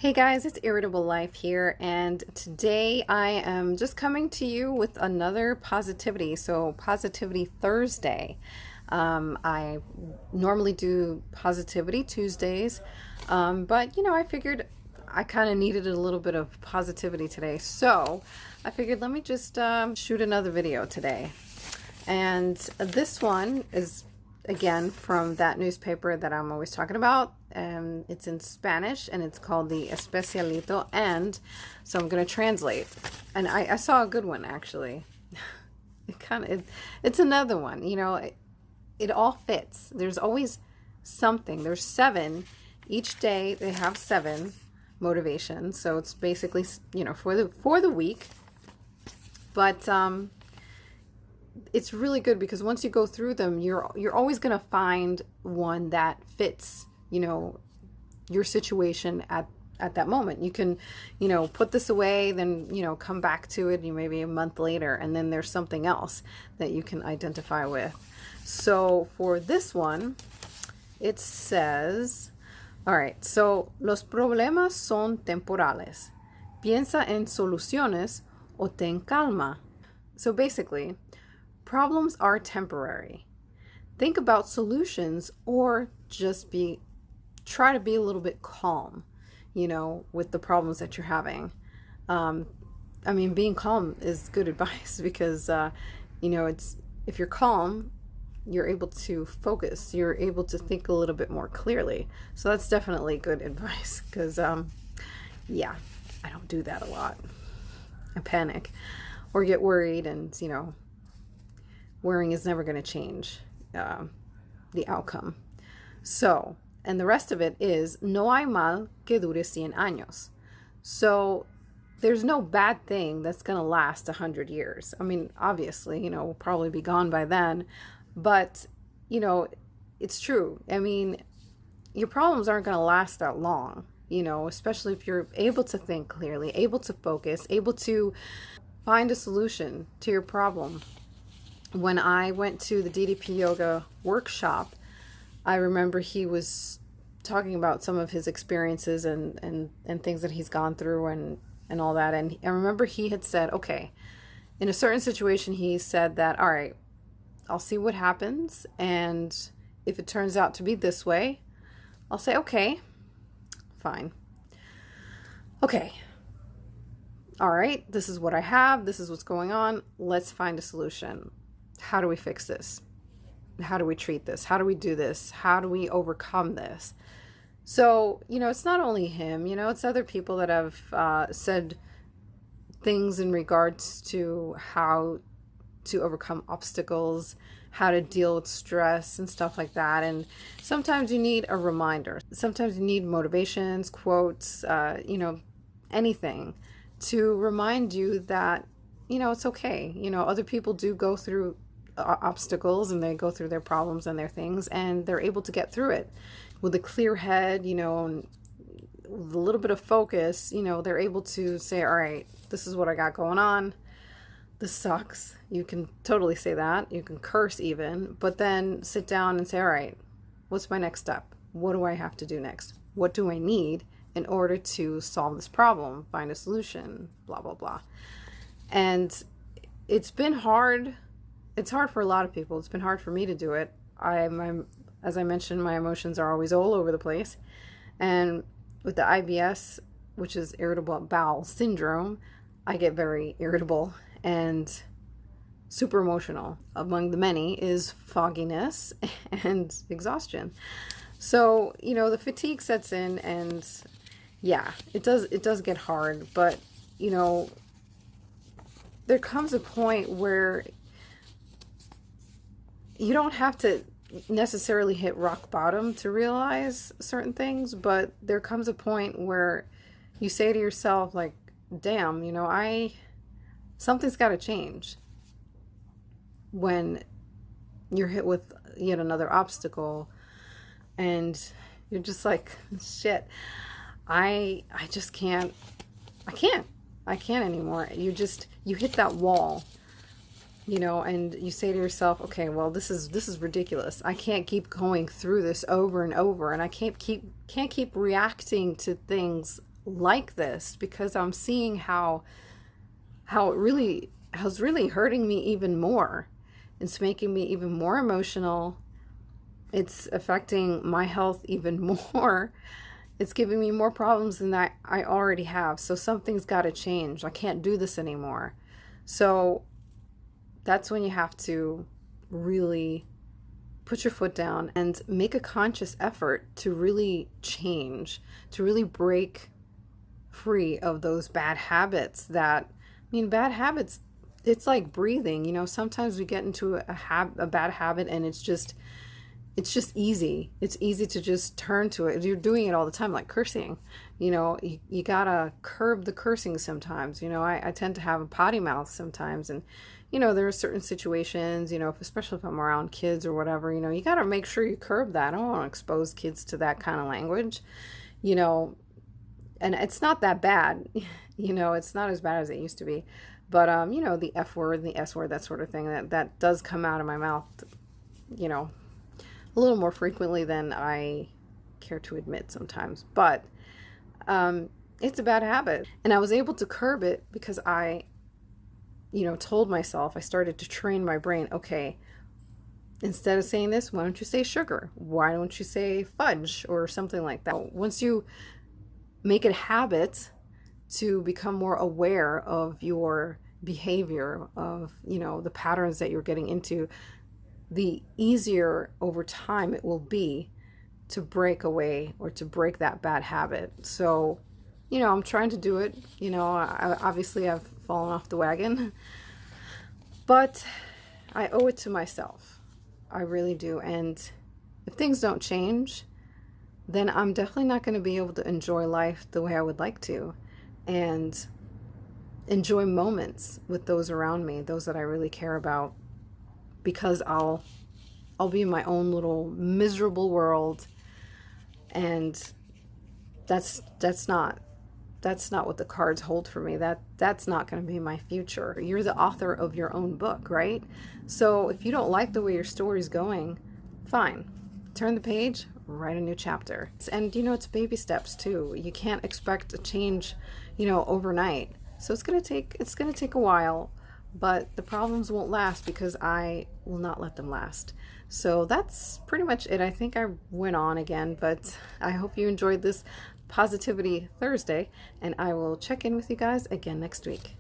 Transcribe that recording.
Hey guys, it's Irritable Life here, and today I am just coming to you with another positivity. So, Positivity Thursday. I normally do Positivity Tuesdays, but I figured I kind of needed a little bit of positivity today. So, I figured let me just shoot another video today. And this one is again from that newspaper that I'm always talking about. It's in Spanish and it's called the Especialito. And so I'm going to translate. And I saw a good one actually. It's another one. It all fits. There's always something. There's 7 each day. They have 7 motivations. So it's basically for the week. But it's really good because once you go through them, you're always going to find one that fits, your situation at that moment. You can, put this away, then, come back to it, maybe a month later, and then there's something else that you can identify with. So for this one, it says, all right, so los problemas son temporales. Piensa en soluciones o ten calma. So basically, problems are temporary. Think about solutions or just try to be a little bit calm, with the problems that you're having. Being calm is good advice because, if you're calm, you're able to focus, you're able to think a little bit more clearly. So that's definitely good advice because, I don't do that a lot. I panic or get worried and, worrying is never going to change the outcome. So, and the rest of it is, no hay mal que dure 100 años. So there's no bad thing that's going to last 100 years. Obviously, we'll probably be gone by then, but, it's true. Your problems aren't going to last that long, especially if you're able to think clearly, able to focus, able to find a solution to your problem. When I went to the DDP yoga workshop, I remember he was talking about some of his experiences and things that he's gone through and all that. And I remember he had said, okay, in a certain situation, he said that, all right, I'll see what happens. And if it turns out to be this way, I'll say, okay, fine. Okay. All right, this is what I have. This is what's going on. Let's find a solution. How do we fix this? How do we treat this? How do we do this? How do we overcome this? So, it's not only him, it's other people that have said things in regards to how to overcome obstacles, how to deal with stress and stuff like that. And sometimes you need a reminder. Sometimes you need motivations, quotes, anything to remind you that, it's okay. Other people do go through obstacles and they go through their problems and their things and they're able to get through it with a clear head, and with a little bit of focus, they're able to say, all right, this is what I got going on. This sucks. You can totally say that. You can curse even, but then sit down and say, all right, what's my next step? What do I have to do next? What do I need in order to solve this problem, find a solution, blah, blah, blah. And it's been hard. It's hard for a lot of people. It's been hard for me to do it. As I mentioned, my emotions are always all over the place. And with the IBS, which is irritable bowel syndrome, I get very irritable and super emotional. Among the many is fogginess and exhaustion. So, the fatigue sets in and it does get hard, but, there comes a point where you don't have to necessarily hit rock bottom to realize certain things, but there comes a point where you say to yourself, like, damn, something's got to change. When you're hit with yet another obstacle and you're just like, shit, I just can't anymore. You hit that wall, and you say to yourself, okay, well, this is ridiculous. I can't keep going through this over and over, and I can't keep reacting to things like this, because I'm seeing how it's really hurting me even more. It's making me even more emotional. It's affecting my health even more. It's giving me more problems than I already have. So something's got to change. I can't do this anymore. So that's when you have to really put your foot down and make a conscious effort to really change, to really break free of those bad habits that, bad habits, it's like breathing. Sometimes we get into a bad habit, and it's just easy. It's easy to just turn to it. You're doing it all the time, like cursing. You gotta curb the cursing sometimes. I tend to have a potty mouth sometimes, and there are certain situations, especially if I'm around kids or whatever, you gotta make sure you curb that. I don't want to expose kids to that kind of language, and it's not that bad. It's not as bad as it used to be. But, the F word and the S word, that sort of thing, that does come out of my mouth, a little more frequently than I care to admit sometimes. But it's a bad habit. And I was able to curb it because I, told myself, I started to train my brain, okay, instead of saying this, why don't you say sugar? Why don't you say fudge or something like that? Once you make it a habit to become more aware of your behavior, of, the patterns that you're getting into, the easier over time it will be to break away or to break that bad habit. So, I'm trying to do it. Obviously I've fallen off the wagon, but I owe it to myself. I really do. And if things don't change, then I'm definitely not going to be able to enjoy life the way I would like to, and enjoy moments with those around me, those that I really care about, because I'll be in my own little miserable world, and that's not what the cards hold for me. That's not going to be my future. You're the author of your own book, right? So if you don't like the way your story's going, fine. Turn the page, write a new chapter. And it's baby steps too. You can't expect a change, overnight. So it's going to take a while, but the problems won't last because I will not let them last. So that's pretty much it. I think I went on again, but I hope you enjoyed this Positivity Thursday, and I will check in with you guys again next week.